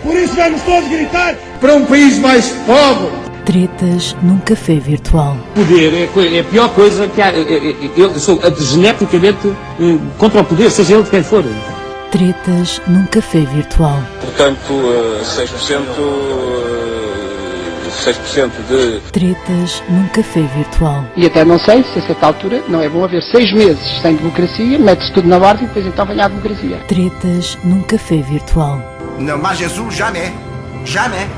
Por isso vamos todos gritar para um país mais pobre. Tretas num café virtual. Poder é a pior coisa que há. Eu sou geneticamente contra o poder, seja ele de quem for. Tretas num café virtual. Portanto, 6% de... Tretas num café virtual. E até não sei se a certa altura não é bom haver 6 meses sem democracia, mete-se tudo na ordem e depois então venha a democracia. Tretas num café virtual. Não, mas Jesus, jamais. Jamais.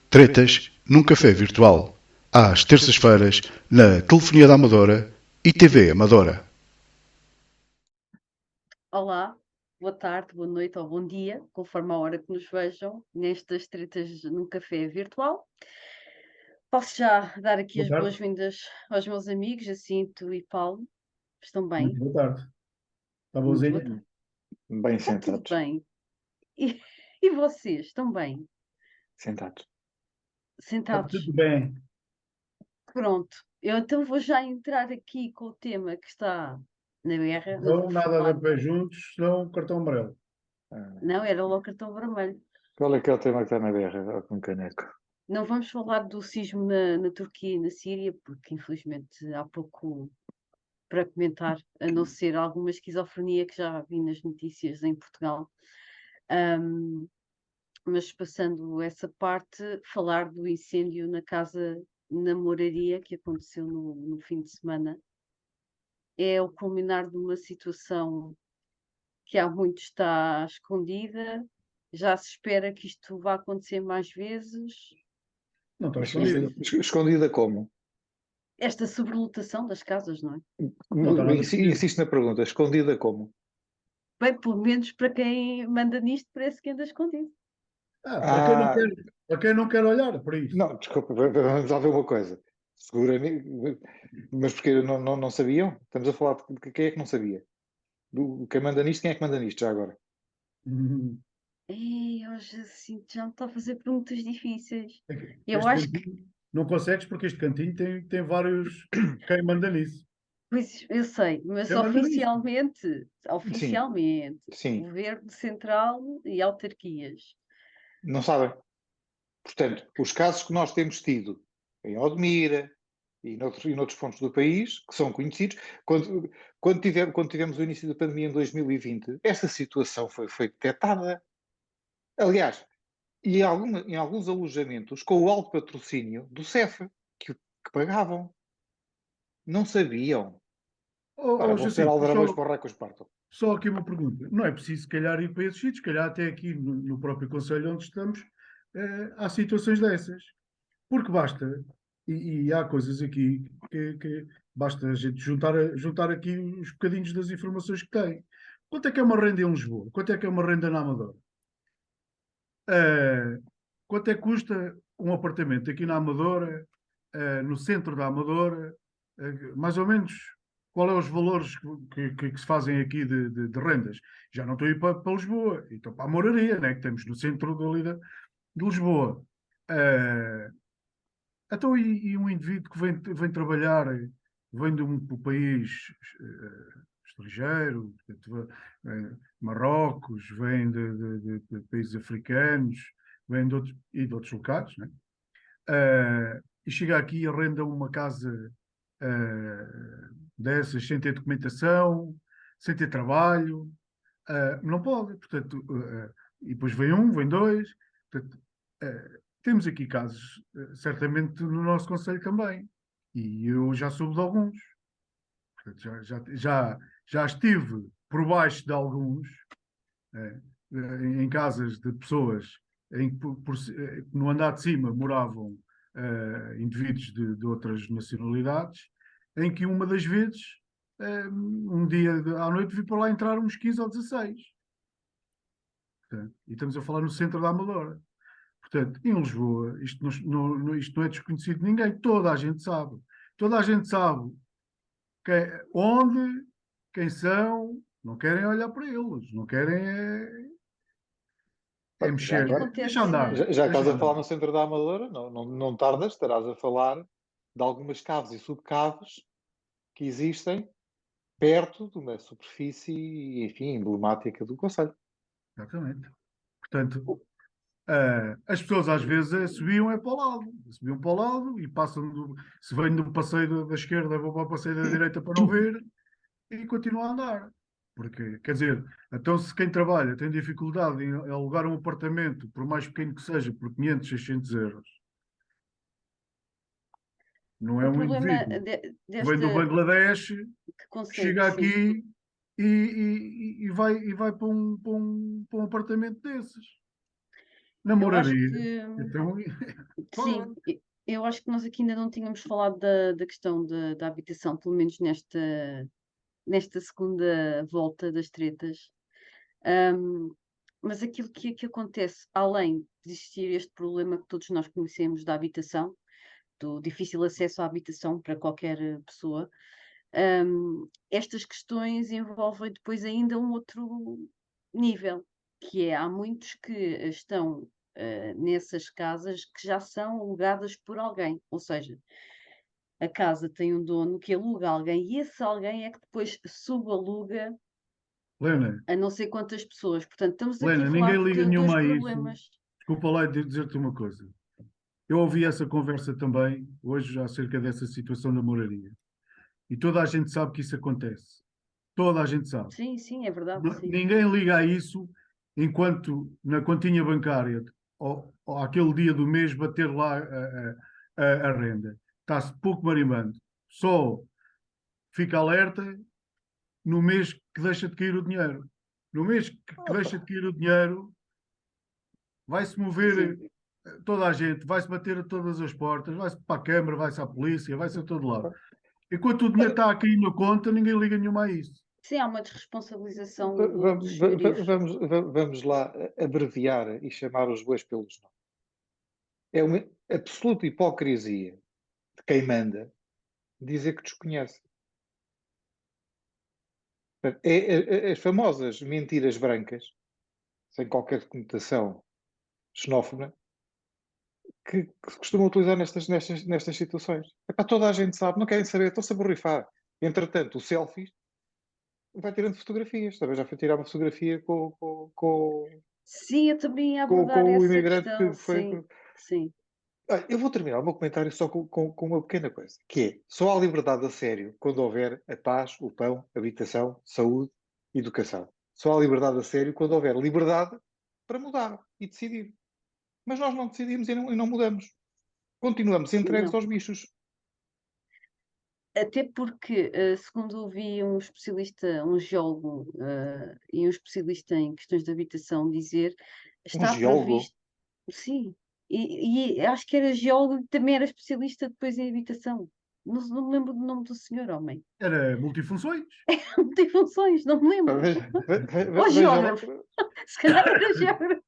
Tretas num café virtual. Às terças-feiras, na Telefonia da Amadora e TV Amadora. Olá, boa tarde, boa noite ou bom dia, conforme a hora que nos vejam, nestas tretas num café virtual. Posso já dar aqui as boas-vindas aos meus amigos, Jacinto e Paulo. Estão bem? Muito boa tarde. Está Muito boazinha? boa tarde. Bem Está tudo sentados. bem. E vocês, estão bem? Sentados. Está Sentados? tudo bem. Pronto. Eu então vou já entrar aqui com o tema que está na guerra. Não Não, vou nada a falar... ver pé juntos, senão cartão amarelo. Não, era logo cartão vermelho. Qual é que é o tema que está na guerra? Com caneco. Não vamos falar do sismo na Turquia e na Síria, porque infelizmente há pouco para comentar, a não ser alguma esquizofrenia que já vi nas notícias em Portugal. Mas passando essa parte, falar do incêndio na casa na Moraria que aconteceu no fim de semana é o culminar de uma situação que há muito está escondida. Já se espera que isto vá acontecer mais vezes. Não está Mas escondido. escondida como? Esta sobrelotação das casas, não é? Não está nada escondido. Insisto na pergunta, escondida como? Bem, pelo menos para quem manda nisto parece que anda escondido. Para quem não quer olhar para isso. Não, desculpa, vamos lá ver uma coisa. Seguramente, mas porque não sabiam? Estamos a falar de quem é que não sabia? Quem manda nisto, quem é que manda nisto já agora? Ei, hoje assim, já me está a fazer perguntas difíceis. Eu Este acho que... cantinho, não consegues porque este cantinho tem vários quem manda nisso. Pois, eu sei, mas Quem manda nisso? oficialmente, Sim. Governo Central e autarquias. Não sabem. Portanto, os casos que nós temos tido em Odmira e noutros pontos do país, que são conhecidos, quando tivemos o início da pandemia em 2020, essa situação foi detectada. Aliás, e em alguns alojamentos com o alto patrocínio do CEF, que pagavam. Não sabiam. Ora, vão ser aldrabões para o Reco Esparto. Só aqui uma pergunta. Não é preciso, se calhar, ir para esses sítios, se calhar até aqui no próprio concelho onde estamos, há situações dessas. Porque basta, e há coisas aqui que basta a gente juntar aqui os bocadinhos das informações que tem. Quanto é que é uma renda em Lisboa? Quanto é que é uma renda na Amadora? Quanto é que custa um apartamento aqui na Amadora, no centro da Amadora? Mais ou menos, qual é os valores que se fazem aqui de rendas? Já não estou a ir para Lisboa, estou para a Moraria, né, que temos no centro de Lisboa. Então, e um indivíduo que vem trabalhar, vem de um país estrangeiro, Marrocos, vem de países africanos, vem de outros locais, né? E chega aqui e arrenda uma casa dessas, sem ter documentação, sem ter trabalho, não pode. Portanto, e depois vem dois. Portanto, temos aqui casos, certamente no nosso concelho também, e eu já soube de alguns. Portanto, já estive por baixo de alguns, em casas de pessoas em que no andar de cima moravam indivíduos de outras nacionalidades, em que uma das vezes, um dia à noite, vi para lá entrar uns 15 ou 16. Portanto, e estamos a falar no centro da Amadora. Portanto, em Lisboa, isto não é desconhecido de ninguém. Toda a gente sabe. Toda a gente sabe onde, quem são. Não querem olhar para eles. Não querem mexer. Deixa andar. Já que estás a falar no centro da Amadora, não tardas, estarás a falar de algumas caves e subcaves que existem perto de uma superfície, enfim, emblemática do concelho. Exatamente. Portanto, as pessoas às vezes subiam para o lado. Subiam para o lado e passam se vêm do passeio da esquerda, vão para o passeio da direita para não ver e continuam a andar. Porque, quer dizer, então se quem trabalha tem dificuldade em alugar um apartamento, por mais pequeno que seja, por 500, 600 euros, não é O um problema indivíduo que vem do desta Bangladesh, que que consegue, chega sim. aqui e vai para um apartamento desses. Na Eu acho moradia. que Então, sim, eu acho que nós aqui ainda não tínhamos falado da questão da habitação, pelo menos nesta segunda volta das tretas. Mas aquilo que acontece, além de existir este problema que todos nós conhecemos da habitação, do difícil acesso à habitação para qualquer pessoa, estas questões envolvem depois ainda um outro nível, que é há muitos que estão nessas casas que já são alugadas por alguém, ou seja, a casa tem um dono que aluga a alguém e esse alguém é que depois subaluga Lena, a não sei quantas pessoas. Portanto, estamos aqui a Lena, falar ninguém liga de dois nenhuma a isso. problemas. Desculpa lá dizer-te uma coisa. Eu ouvi essa conversa também, hoje, acerca dessa situação da moradia. E toda a gente sabe que isso acontece. Toda a gente sabe. Sim, sim, é verdade, sim. Ninguém liga a isso enquanto na continha bancária ou aquele dia do mês bater lá a renda. Está-se pouco marimbando. Só fica alerta no mês que deixa de cair o dinheiro. No mês que deixa de cair o dinheiro, vai-se mover Sim. toda a gente, vai-se bater a todas as portas, vai-se para a Câmara, vai-se à polícia, vai-se a todo lado. Enquanto o dinheiro está a cair na conta, ninguém liga nenhuma a isso. Sim, há uma desresponsabilização dos Vamos, senhorios. vamos lá abreviar e chamar os bois pelos nomes. É uma absoluta hipocrisia de quem manda dizer que desconhece. As famosas mentiras brancas, sem qualquer conotação xenófoba, que se costumam utilizar nestas situações. Epá, toda a gente sabe, não querem saber, estão-se a borrifar. Entretanto, o selfie vai tirando fotografias. Também já foi tirar uma fotografia Sim, eu também ia abordar com o essa imigrante questão, que foi. sim, sim. Olha, eu vou terminar o meu comentário só com uma pequena coisa, que é, só há liberdade a sério quando houver a paz, o pão, habitação, saúde, educação. Só há liberdade a sério quando houver liberdade para mudar e decidir. Mas nós não decidimos e não mudamos. Continuamos entregues Não. aos bichos. Até porque, segundo ouvi um especialista, um geólogo, e um especialista em questões de habitação dizer, Um está geólogo. previsto, sim, e acho que era geólogo e também era especialista depois em habitação. Não me lembro do nome do senhor, homem. Era multifunções. Não tem funções, não me lembro. Ou geógrafo. Se calhar era geógrafo.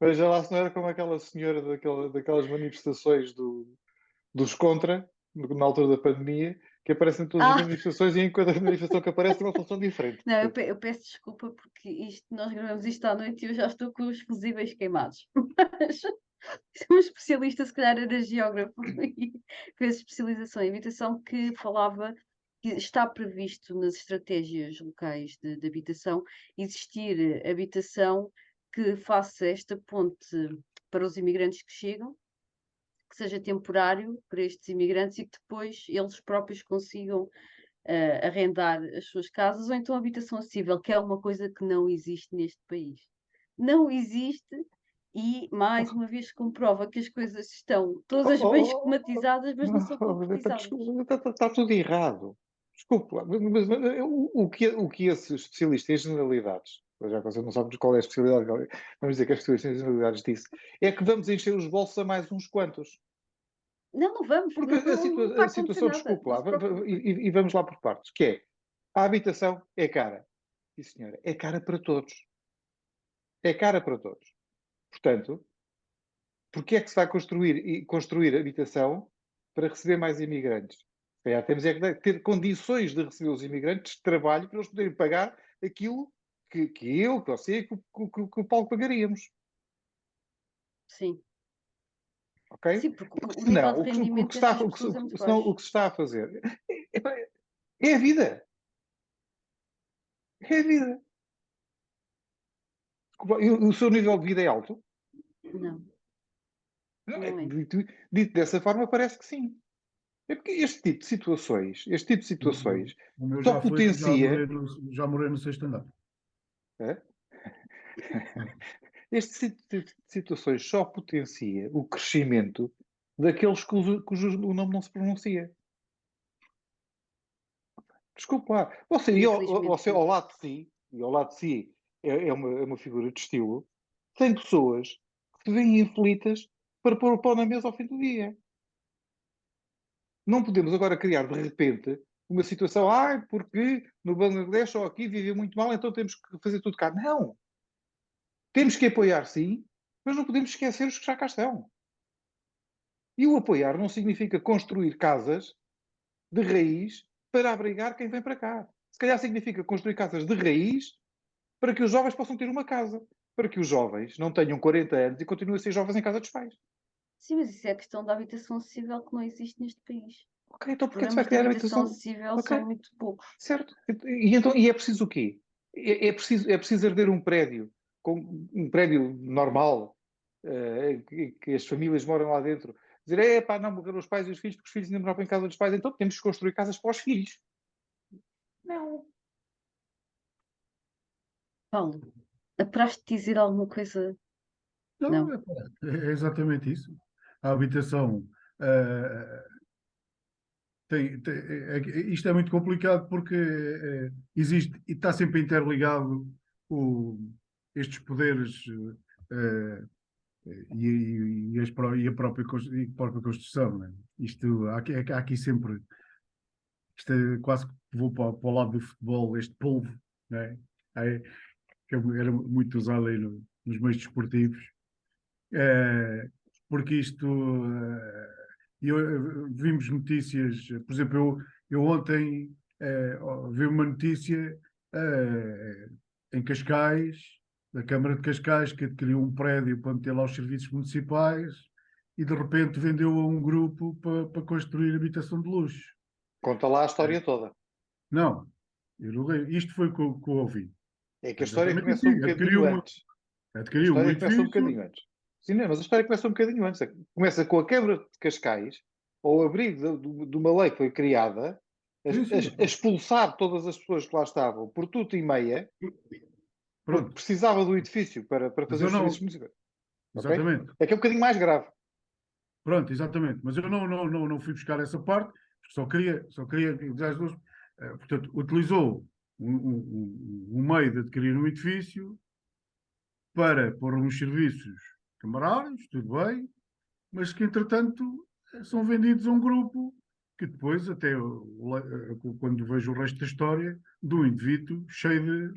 Veja lá se não era como aquela senhora daquelas manifestações dos contra, na altura da pandemia, que aparecem todas as manifestações e em cada manifestação que aparece tem uma função diferente. Não, eu peço desculpa porque nós gravamos isto à noite e eu já estou com os fusíveis queimados. Mas um especialista, se calhar era geógrafo, e fez especialização em habitação, que falava que está previsto nas estratégias locais de habitação existir habitação que faça esta ponte para os imigrantes que chegam, que seja temporário para estes imigrantes e que depois eles próprios consigam arrendar as suas casas, ou então habitação acessível, que é uma coisa que não existe neste país. Não existe, e mais uma vez comprova que as coisas estão todas bem esquematizadas, mas não são concretizadas. Está tudo errado. Desculpe lá, mas o que esse especialista em generalidades, já que você não sabe qual é a especialidade, vamos dizer que a especialista em generalidades disse, é que vamos encher os bolsos a mais uns quantos. Não vamos, porque não vai a situação, desculpe lá, e vamos lá por partes, que é, a habitação é cara. Sim, senhora, é cara para todos. É cara para todos. Portanto, porque é que se vai construir habitação para receber mais imigrantes? Temos é que ter condições de receber os imigrantes de trabalho para eles poderem pagar aquilo que você, que o Paulo pagaríamos. Sim. Ok? Sim, porque Porque o senão, nível de rendimento destas pessoas é muito baixo. o que se está a fazer é a vida. É a vida. Desculpa, e o seu nível de vida é alto? Não, Não, não é. dito dessa forma, parece que sim. É porque este tipo de situações O meu só já foi, porque potencia. já morei no sexto andar. É? Este tipo de situações só potencia o crescimento daqueles cujo o nome não se pronuncia. Desculpa lá. Você Infelizmente, ao lado de si, e ao lado de si é uma figura de estilo, tem pessoas que se veem infelitas para pôr o pão na mesa ao fim do dia. Não podemos agora criar, de repente, uma situação, porque no Bangladesh ou aqui vive muito mal, então temos que fazer tudo cá. Não! Temos que apoiar, sim, mas não podemos esquecer os que já cá estão. E o apoiar não significa construir casas de raiz para abrigar quem vem para cá. Se calhar significa construir casas de raiz para que os jovens possam ter uma casa. Para que os jovens não tenham 40 anos e continuem a ser jovens em casa dos pais. sim, mas isso é a questão da habitação acessível que não existe neste país. Ok, então Os porquê é que se vai programas de criar habitação habitação? acessível Ok, são muito poucos. certo. E é preciso o quê? É preciso herder um prédio, um prédio normal, que as famílias moram lá dentro. Dizer, não, morreram os pais e os filhos, porque os filhos ainda moravam em casa dos pais, então temos que construir casas para os filhos. Não. Paulo, apraz-te dizer alguma coisa? Não, Não. é exatamente isso. A habitação eh, isto é muito complicado porque existe e está sempre interligado estes poderes eh, e a própria Constituição, né? Isto, há aqui sempre, isto é quase que vou para o lado do futebol, este polvo, né? É, que era muito usado aí nos meios desportivos. Porque isto vimos notícias, por exemplo, eu ontem vi uma notícia em Cascais, da Câmara de Cascais, que adquiriu um prédio para meter lá os serviços municipais e de repente vendeu a um grupo para construir habitação de luxo. Conta lá a história toda. Não, eu não leio. Isto foi o que eu ouvi. É que a história Exatamente começa um assim. bocadinho antes. A Adquiriu um história começa um bocadinho edifício. antes. Sim, não, mas a história começa um bocadinho antes. Começa com a Câmara de Cascais, ao abrigo de uma lei que foi criada, Sim, sim. a expulsar todas as pessoas que lá estavam por tudo e meia, porque Pronto. precisava do edifício para Mas fazer eu os serviços não. municipais. Ok? Exatamente. É que é um bocadinho mais grave. Pronto, exatamente. Mas eu não fui buscar essa parte, porque só queria dizer as duas. Portanto, utilizou um meio de adquirir um edifício para pôr uns serviços camarários, tudo bem, mas que, entretanto, são vendidos a um grupo que depois, até quando vejo o resto da história, de um indivíduo cheio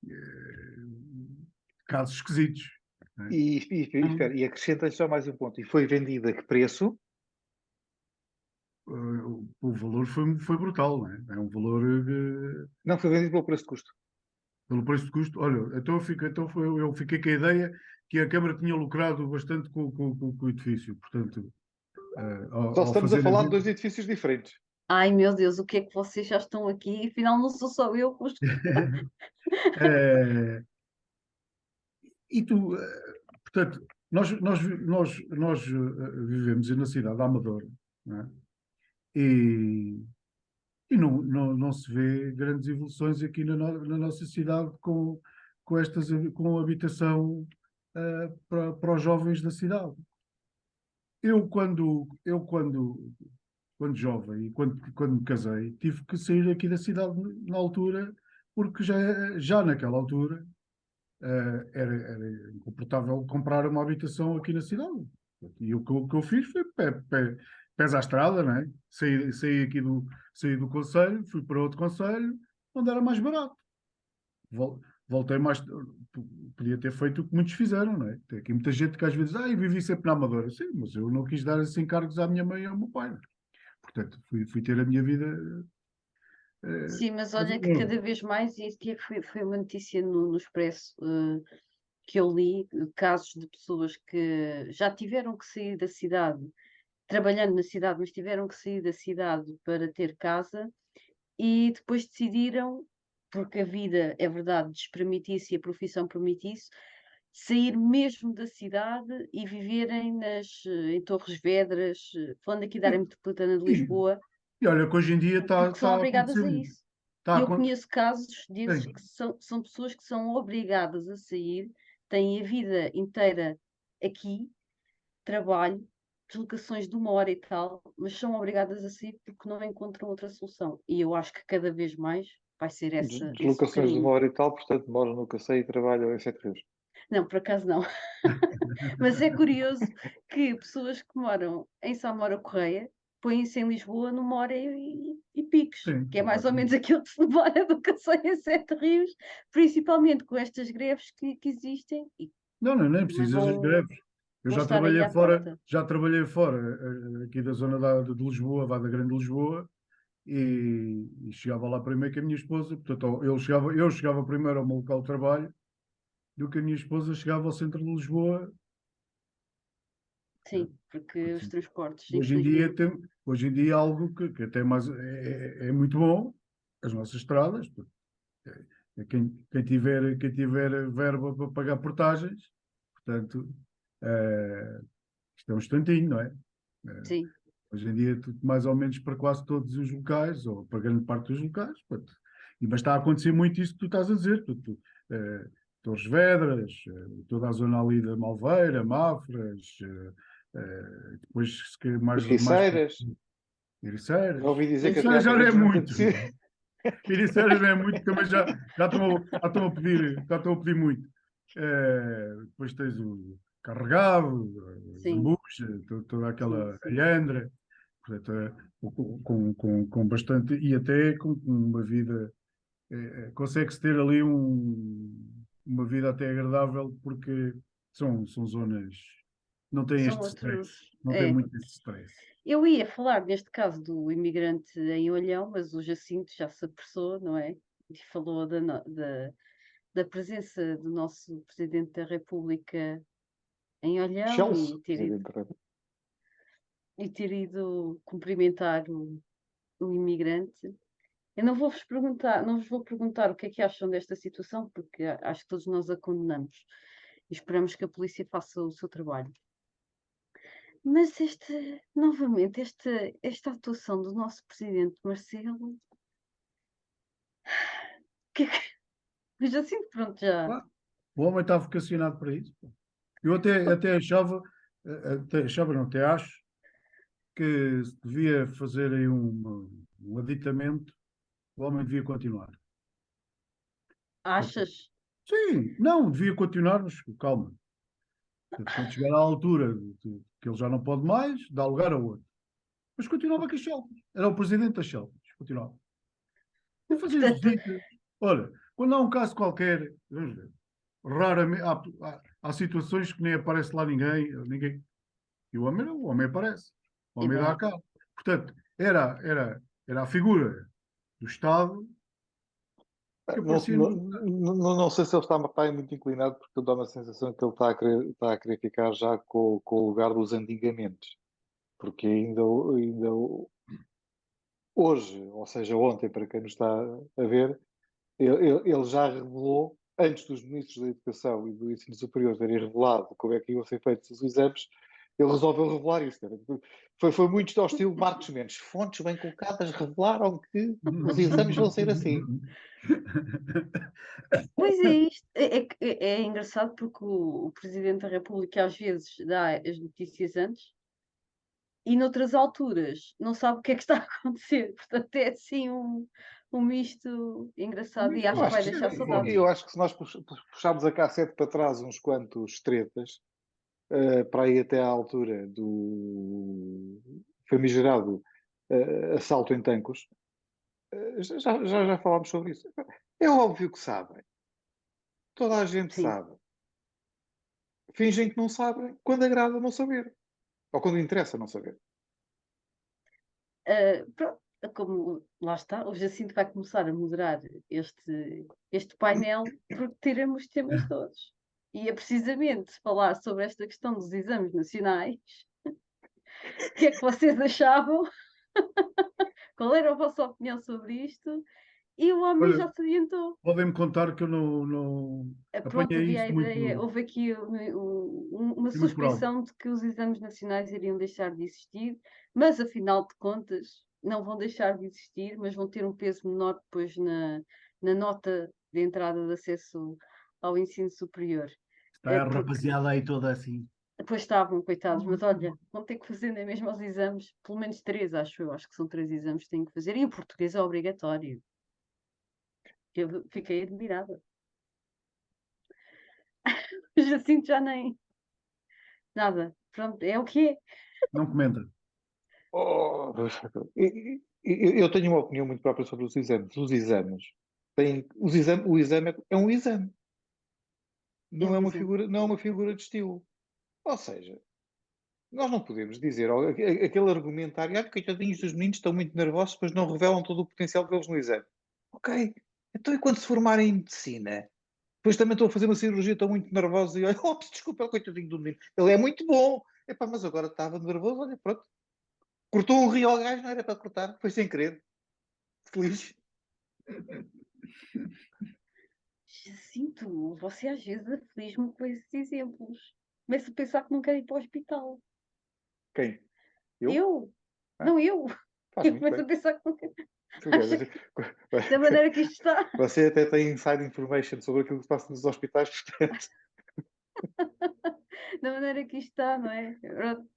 de casos esquisitos. Né? Espera, e acrescenta-lhe só mais um ponto. E foi vendido a que preço? O valor foi brutal, não é? É um valor Não, foi vendido pelo preço de custo. pelo preço de custo. Olha, eu fiquei com a ideia que a Câmara tinha lucrado bastante com o edifício. Portanto, Só ao estamos a fazer falar de dois edifícios diferentes. Ai meu Deus, o que é que vocês já estão aqui? Afinal, não sou só eu. Eh, e tu, portanto, nós vivemos na cidade da Amadora, não é? E, e não se vê grandes evoluções aqui na nossa cidade com habitação para os jovens da cidade. Quando jovem e quando me casei, tive que sair aqui da cidade na altura, porque já naquela altura era incomportável comprar uma habitação aqui na cidade. E o que eu fiz foi pés à estrada, não é? Saí do concelho, fui para outro concelho, onde era mais barato. Voltei mais. Podia ter feito o que muitos fizeram, não é? Tem aqui muita gente que às vezes, eu vivi sempre na Amadora. Sim, mas eu não quis dar esses encargos à minha mãe e ao meu pai. Portanto, fui ter a minha vida. Sim, mas olha que cada vez mais, e este dia foi uma notícia no Expresso que eu li, casos de pessoas que já tiveram que sair da cidade, trabalhando na cidade, mas tiveram que sair da cidade para ter casa e depois decidiram porque a vida, é verdade, lhes permitisse e a profissão permitisse, sair mesmo da cidade e viverem em Torres Vedras, falando aqui da área metropolitana de Sim. Lisboa, E olha que hoje em dia está porque são a obrigadas acontecer a muito. isso. Está a Eu acontecer. conheço casos desses Sim. que são pessoas que são obrigadas a sair, têm a vida inteira aqui, trabalho, deslocações de 1 hora e tal, mas são obrigadas a sair porque não encontram outra solução. E eu acho que cada vez mais vai ser esse o Deslocações de 1 caminho. hora e tal, portanto, moram no Cacém e trabalham em Sete Rios. Não, por acaso não. Mas é curioso que pessoas que moram em Samora Correia põem-se em Lisboa numa hora e picos, Sim, que é mais ou menos aquilo que se demora do Cacém a Sete Rios, principalmente com estas greves que existem e Não, nem também precisas das vão, greves. Eu vão já estar aí trabalhei à fora, porta. aqui da zona de Lisboa, da Grande Lisboa, e chegava lá primeiro que a minha esposa, portanto, eu chegava primeiro ao meu local de trabalho do que a minha esposa chegava ao centro de Lisboa. Sim, porque os transportes, Hoje em dia, infelizmente, hoje em dia é algo que até mais é muito bom, as nossas estradas, porque quem tiver verba para pagar portagens, portanto, isto é um instantinho, não é? Eh, sim, Hoje em dia, mais ou menos para quase todos os locais, ou para grande parte dos locais, portanto, mas está a acontecer muito isso que tu estás a dizer, eh, Torres Vedras, toda a zona ali da Malveira, Mafras, depois mais Ericeiras, Ericeiras. já ouvi dizer que até há Ericeiras já não é caminhos muito muito. apetecíveis. Ericeiras não é muito, também já estão a pedir muito. Depois tens o Carregado, sim, Zambuja, toda sim, aquela sim. Alhandra, portanto, com bastante, e até com uma vida, consegue-se ter ali uma vida até agradável, porque são zonas, não têm São este stress, outros. não têm É. muito este stress. Eu ia falar neste caso do imigrante em Olhão, mas o Jacinto já se apressou, não é? E falou da presença do nosso Presidente da República em Olhão Chelsea, Presidente da República. e ter ido cumprimentar o imigrante. Eu não vos vou perguntar o que é que acham desta situação, porque acho que todos nós a condenamos e esperamos que a polícia faça o seu trabalho. Mas novamente, esta atuação do nosso presidente Marcelo, que, eu já sinto, pronto, já. Ah, o homem está vocacionado para isso. Eu até achava, não, até acho, que se devia fazer aí um aditamento, o homem devia continuar. Achas? Sim, não, devia continuar, mas calma. Quando chegar à altura que ele já não pode mais, dá lugar a outro. Mas continuava com a Shell. Era o presidente da Shell. Continuava. E fazia as Portanto, visitas. Olha, quando há um caso qualquer, vamos ver, raramente, há situações que nem aparece lá ninguém. E o homem aparece. O é homem dá a bom. cara. Portanto, era a figura do Estado que aparecia no. Não sei se ele está muito inclinado, porque dá uma sensação que ele está a querer ficar já com o lugar dos antigamentos. Porque ainda hoje, ou seja, ontem, para quem nos está a ver, ele já revelou, antes dos ministros da Educação e do Ensino Superior terem revelado como é que iam ser feitos os exames, ele resolveu revelar isso. Foi muito ao estilo Marcos Mendes. Fontes bem colocadas revelaram que os exames vão ser assim. Pois é isto. É engraçado porque o Presidente da República às vezes dá as notícias antes e noutras alturas não sabe o que é que está a acontecer. Portanto, é assim um misto engraçado e acho que vai deixar saudades. Eu acho que se nós puxarmos a cassete para trás uns quantos tretas, para aí até à altura do famigerado assalto em Tancos, já falámos sobre isso. É óbvio que sabem. Toda a gente Sim. sabe. Fingem que não sabem quando agrada não saber. Ou quando interessa não saber. Pronto, como lá está, o Jacinto vai começar a moderar este painel porque tiramos os temas todos. E é precisamente falar sobre esta questão dos exames nacionais. O que é que vocês achavam? Qual era a vossa opinião sobre isto? E o homem Olha, já se adiantou. podem-me contar que eu não Pronto, apanhei havia a isso muito, ideia, houve aqui uma muito por alto. suspeição de que os exames nacionais iriam deixar de existir, mas afinal de contas não vão deixar de existir, mas vão ter um peso menor depois na nota de entrada de acesso ao ensino superior. Está a Porque rapaziada aí toda assim. depois estavam, coitados, mas olha, vão ter que fazer nem mesmo os exames, pelo menos 3, acho eu, acho que são 3 exames que têm que fazer, e o português é obrigatório. Eu fiquei admirada. O Jacinto já nem. Nada. Pronto, é o que é. Não comenta. Oh, eu tenho uma opinião muito própria sobre os exames. Os exames o exame é um exame. Não é uma figura, não é uma figura de estilo. Ou seja, nós não podemos dizer aquele argumentário, coitadinhos dos meninos estão muito nervosos, depois não revelam todo o potencial deles no exame. Ok, então e quando se formarem em medicina? Depois também estou a fazer uma cirurgia, estou muito nervoso e olha, desculpa, coitadinho do menino, ele é muito bom. Epá, mas agora estava nervoso, olha, pronto. Cortou um rio ao gajo, não era para cortar, foi sem querer. Feliz. Jacinto, você às vezes aflige-me com esses exemplos. Começo a pensar que não quero ir para o hospital. Quem? Eu? Eu? Ah, Não, eu. faz Eu muito começo bem. a pensar que não quero. Aliás, Da maneira que isto está. Você até tem inside information sobre aquilo que se passa nos hospitais, portanto. Da maneira que isto está, não é? Pronto,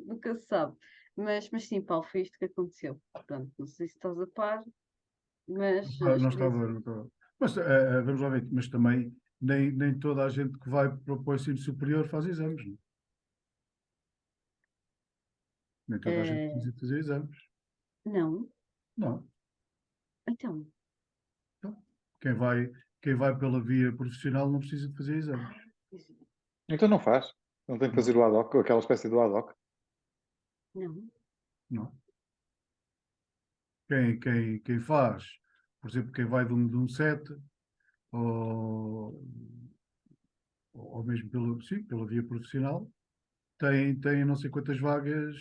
nunca se sabe. Mas sim, Paulo, foi isto que aconteceu. Pronto, não sei se estás a par, mas. Não estava, não estava. Mas vamos lá ver, mas também nem toda a gente que vai para o ensino superior faz exames. Não? Nem toda a gente precisa fazer exames. Não. Não. Então. Quem vai pela via profissional não precisa de fazer exames. Então não faz. Não tem que fazer o ad hoc, aquela espécie do ad hoc. Não. Não. Quem faz, por exemplo, quem vai de um set ou mesmo pela via profissional, tem não sei quantas vagas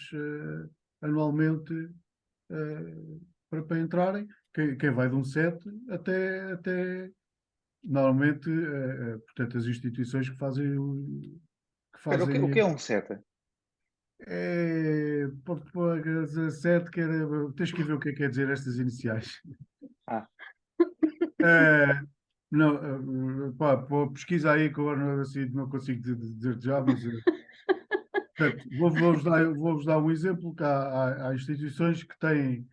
anualmente para entrarem. Quem vai de um set até normalmente, portanto, as instituições que fazem Espera, o que é um seta? set, tens que ver o que quer dizer estas iniciais. Ah. Não, pá, pesquisa aí que agora assim, não consigo dizer já, mas portanto, vou-vos dar um exemplo que há instituições que têm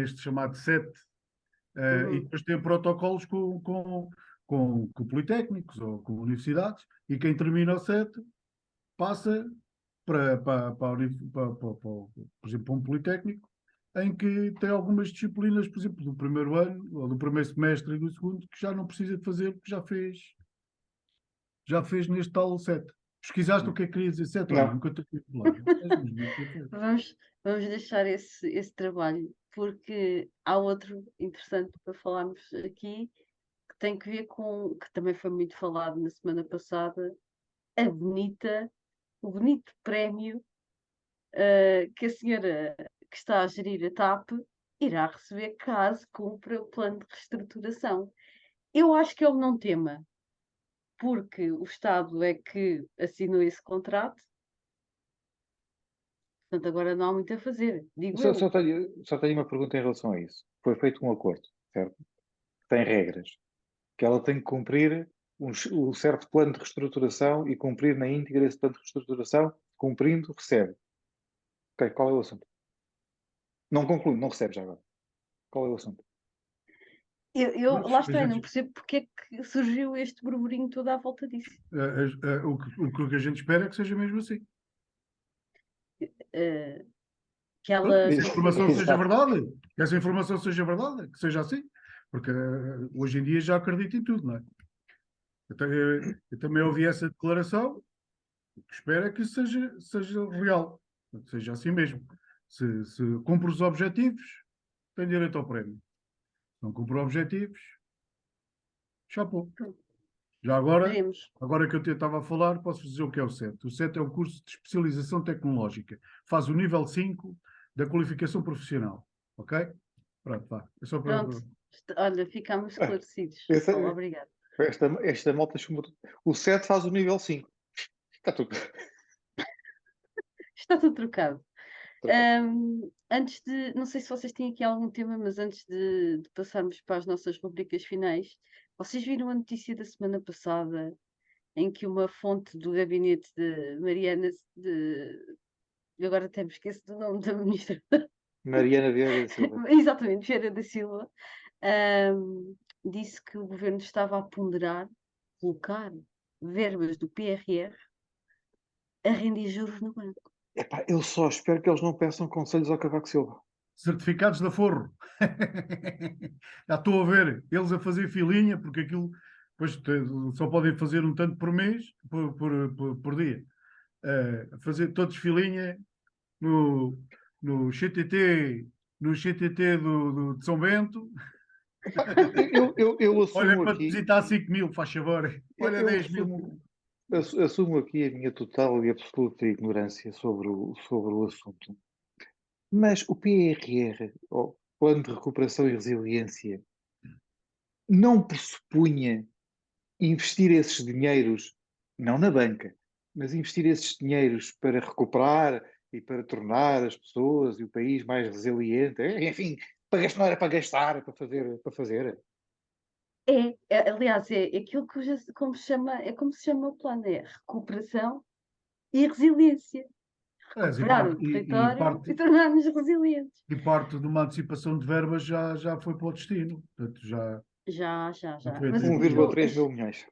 este chamado set e depois têm protocolos com politécnicos ou com universidades e quem termina o set passa por exemplo, para um politécnico em que tem algumas disciplinas, por exemplo, do primeiro ano, ou do primeiro semestre e do segundo, que já não precisa de fazer, porque já fez neste tal set. Pesquisaste o que é que queria dizer set? Olha, nunca te ouvi falar. Vamos deixar esse trabalho, porque há outro interessante para falarmos aqui, que tem que ver com, que também foi muito falado na semana passada, o bonito prémio que a senhora que está a gerir a TAP irá receber caso cumpra o plano de reestruturação. Eu acho que ele não tema, porque o Estado é que assinou esse contrato, portanto agora não há muito a fazer, digo eu. Só tenho uma pergunta em relação a isso. Foi feito um acordo, certo? Tem regras. Que ela tem que cumprir o certo plano de reestruturação e cumprir na íntegra esse plano de reestruturação, cumprindo, recebe. Ok, qual é o assunto? Não conclui, não recebe já agora. Qual é o assunto? Lá está, eu não percebo porque é que surgiu este burburinho todo à volta disso. O que a gente espera é que seja mesmo assim. Que ela... Que essa informação seja verdade. Que essa informação seja verdade, que seja assim. Porque hoje em dia já acredito em tudo, não é? Eu também ouvi essa declaração. O que espero é que isso seja real. Que seja assim mesmo. Se cumpre os objetivos, tem direito ao prémio. Se não cumpre objetivos, chapou. Já agora que eu estava a falar, posso dizer o que é o CET. O CET é um curso de especialização tecnológica. Faz o nível 5 da qualificação profissional. Ok? Pronto, vá. É só para... Olha, ficámos esclarecidos. Esse é- Paulo, obrigada. Esta malta chama. O 7 faz o nível 5. Está tudo. Está tudo trocado. Trocado. Antes de, não sei se vocês têm aqui algum tema, mas antes de passarmos para as nossas rubricas finais, vocês viram a notícia da semana passada em que uma fonte do gabinete de Mariana, eu agora até me esqueço do nome da ministra, Mariana Vieira da Silva. exatamente, Vieira da Silva, disse que o governo estava a ponderar colocar verbas do PRR a render juros no banco. Epá, eu só espero que eles não peçam conselhos ao Cavaco Silva. Certificados de aforro. Já estou a ver eles a fazer filinha, porque aquilo pois, só podem fazer um tanto por mês, por dia. Fazer todos filinha no CTT, de São Bento. Eu assumo Olha, para aqui. visitar 5 mil, faz favor. Olha, eu 10 mil. assumo aqui a minha total e absoluta ignorância sobre o assunto. Mas o PRR, o Plano de Recuperação e Resiliência, não pressupunha investir esses dinheiros, não na banca, mas investir esses dinheiros para recuperar e para tornar as pessoas e o país mais resiliente. Enfim, para gastar, não era para gastar, era para fazer. Aliás, é aquilo que como se chama o plano, é recuperação e resiliência. Recuperar o território e tornar-nos resilientes. E parte de uma antecipação de verbas já foi para o destino. Portanto, já. Mas 1,3 mil milhões.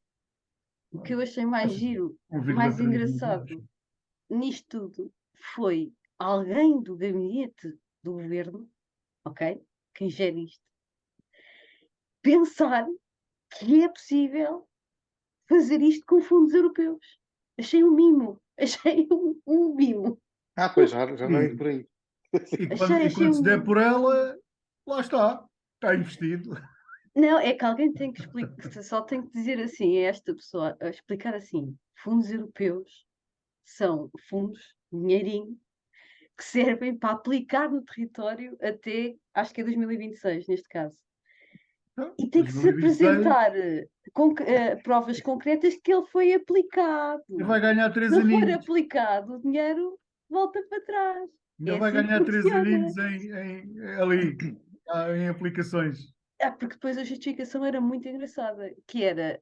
O que eu achei mais giro, 1,3 mais mil engraçado milhões. nisto tudo foi alguém do gabinete do governo, ok? Quem gera isto, pensar que é possível fazer isto com fundos europeus. Achei um mimo. Achei um mimo. Pois já não é por aí. E quando se der por ela, lá está investido. Não, é que alguém tem que explicar, só tem que dizer assim a esta pessoa, a explicar assim, fundos europeus são fundos, dinheirinho, que servem para aplicar no território até, acho que é 2026, neste caso. E tem que se apresentar provas concretas de que ele foi aplicado. E vai ganhar 3 Se não aninhos. for aplicado, o dinheiro volta para trás. Ainda vai assim ganhar que 3 funciona. aninhos ali, em aplicações. Porque depois a justificação era muito engraçada, que era,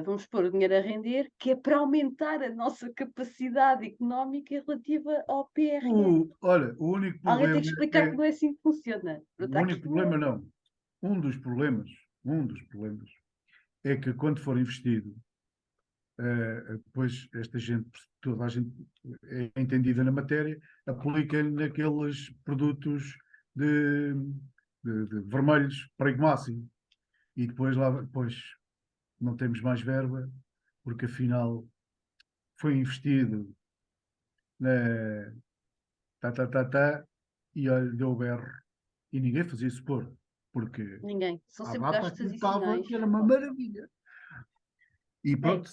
vamos pôr o dinheiro a render, que é para aumentar a nossa capacidade económica relativa ao PRR. Olha, o único problema Alguém tem que explicar que não é assim que funciona. O único problema não. Um dos problemas é que quando for investido, depois esta gente, toda a gente é entendida na matéria, aplica naqueles produtos de vermelhos para o máximo. E depois não temos mais verba, porque afinal foi investido na e olha, deu o berro. E ninguém fazia isso porque Ninguém. São a sempre data gastos contava adicionais. que era uma maravilha. E pronto,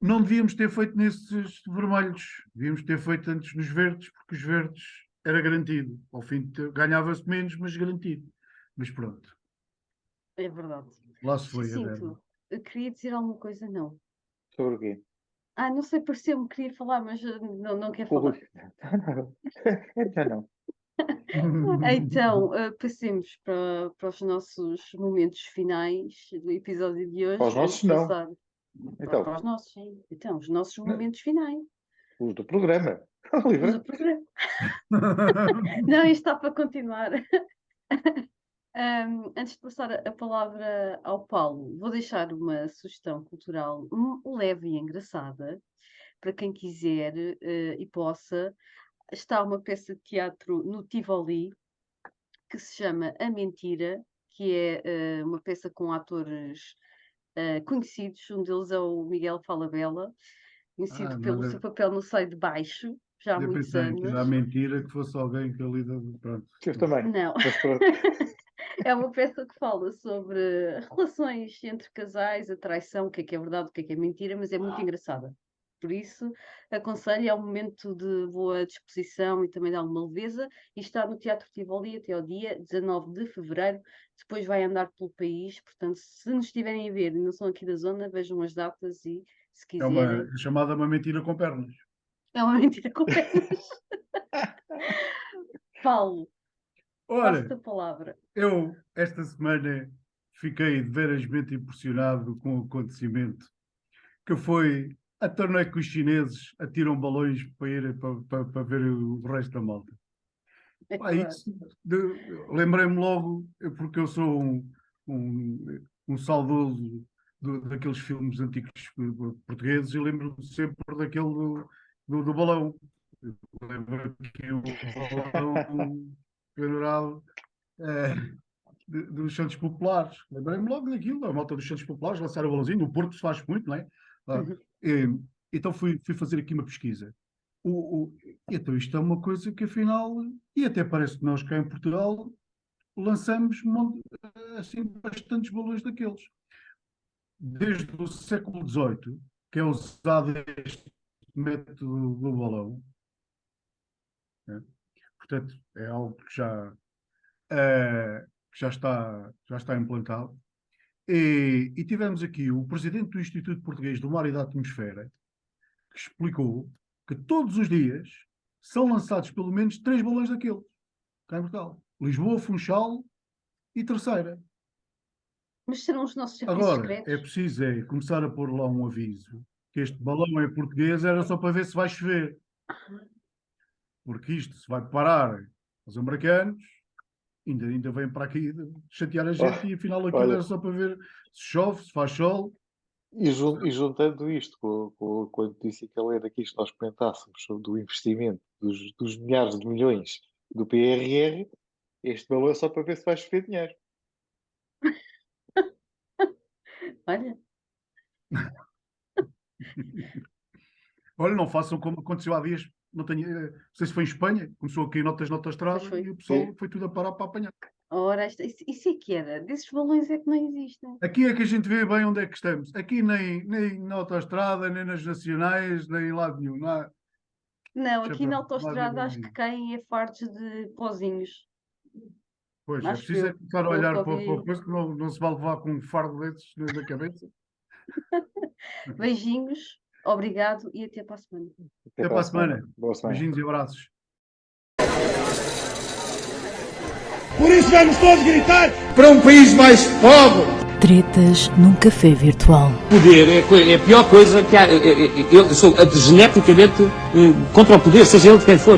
não devíamos ter feito nesses vermelhos, devíamos ter feito antes nos verdes, porque os verdes era garantido. Ao fim ganhava-se menos, mas garantido. Mas pronto. É verdade. Lá se foi. Jacinto, eu queria dizer alguma coisa, não. Sobre o quê? Não sei, pareceu-me que queria falar, mas não quer falar. Não. Então, passemos para os nossos momentos finais do episódio de hoje. Para os nossos, não. Então. Para os nossos, sim. Então, os nossos momentos finais. Os do programa. Os do programa. Não, isto está para continuar. Antes de passar a palavra ao Paulo, vou deixar uma sugestão cultural leve e engraçada para quem quiser e possa. Está uma peça de teatro no Tivoli que se chama A Mentira, que é uma peça com atores conhecidos. Um deles é o Miguel Falabella, conhecido pelo seu papel no Sai de Baixo, já há muitos anos. Que era mentira que fosse alguém que ali... Pronto. Eu também. Não. É uma peça que fala sobre relações entre casais, a traição, o que é verdade, o que é mentira, mas é muito engraçada. Por isso, aconselho, é um momento de boa disposição e também de alguma leveza, e está no Teatro Tivoli até ao dia 19 de fevereiro. Depois vai andar pelo país, portanto, se nos estiverem a ver e não são aqui da zona, vejam as datas e, se É quiserem. chamada uma mentira com pernas. É uma mentira com pernas. Paulo, passo-te Olha, a palavra. eu esta semana fiquei veramente impressionado com o acontecimento que foi a torneio que os chineses atiram balões para ir para ver o resto da malta. É Pá, verdade. isso lembrei-me logo, porque eu sou um saudoso daqueles filmes antigos portugueses e lembro-me sempre daquele do balão. Lembro que o balão pendurado dos Santos Populares. Lembrei-me logo daquilo, a malta dos Santos Populares, lançar o balãozinho. No Porto se faz muito, não é? Então fui fazer aqui uma pesquisa. Então isto é uma coisa que afinal, e até parece que nós cá em Portugal lançamos assim, bastantes balões daqueles. Desde o século XVIII, que é usado este método do balão. Portanto, é algo que já está implantado. E tivemos aqui o presidente do Instituto Português do Mar e da Atmosfera, que explicou que todos os dias são lançados pelo menos 3 balões daqueles, cá em Portugal. Lisboa, Funchal e Terceira. Mas serão os nossos serviços Agora, secretos? é preciso começar a pôr lá um aviso que este balão é português, era só para ver se vai chover. Porque isto se vai parar aos americanos, ainda vem para aqui chatear a gente e afinal aquilo era só para ver se chove, se faz sol. E juntando isto com a notícia que ele era aqui, se nós comentássemos sobre o investimento dos milhares de milhões do PRR, este balão é só para ver se vai chover dinheiro. Olha, Olha, não façam como aconteceu há dias, não sei se foi em Espanha, começou a cair notas na autoestrada Pois foi. e o pessoal foi tudo a parar para apanhar. ora, isso é que era. Desses balões é que não existem. Aqui é que a gente vê bem onde é que estamos. Aqui nem na autoestrada, nem nas nacionais, nem em lado nenhum. Não há... Não, Deixa aqui para na lá, autoestrada não acho que digo. caem é fartos de pozinhos. Pois, é Acho preciso eu, começar a pelo olhar que para ouvi. a coisa que não se vai levar com um fardo desses na cabeça. Beijinhos, obrigado e até para a semana. Até para a semana. Boa semana. Beijinhos e abraços. Por isso vamos todos gritar para um país mais pobre. Tretas num café virtual. Poder é a pior coisa que há. Eu sou geneticamente contra o poder, seja ele de quem for.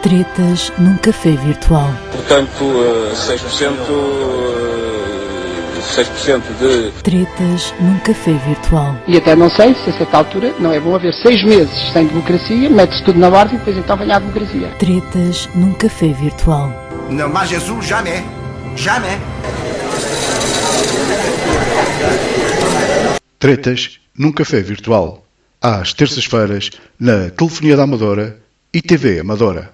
Tretas num café virtual. Portanto, 6% de Tretas num café virtual. E até não sei se a certa altura não é bom haver 6 meses sem democracia, mete-se tudo na ordem e depois então vem a democracia. Tretas num café virtual. Non, mas Jesus, jamais. Jamais. Tretas num café virtual. Às terças-feiras, na Telefonia da Amadora e TV Amadora.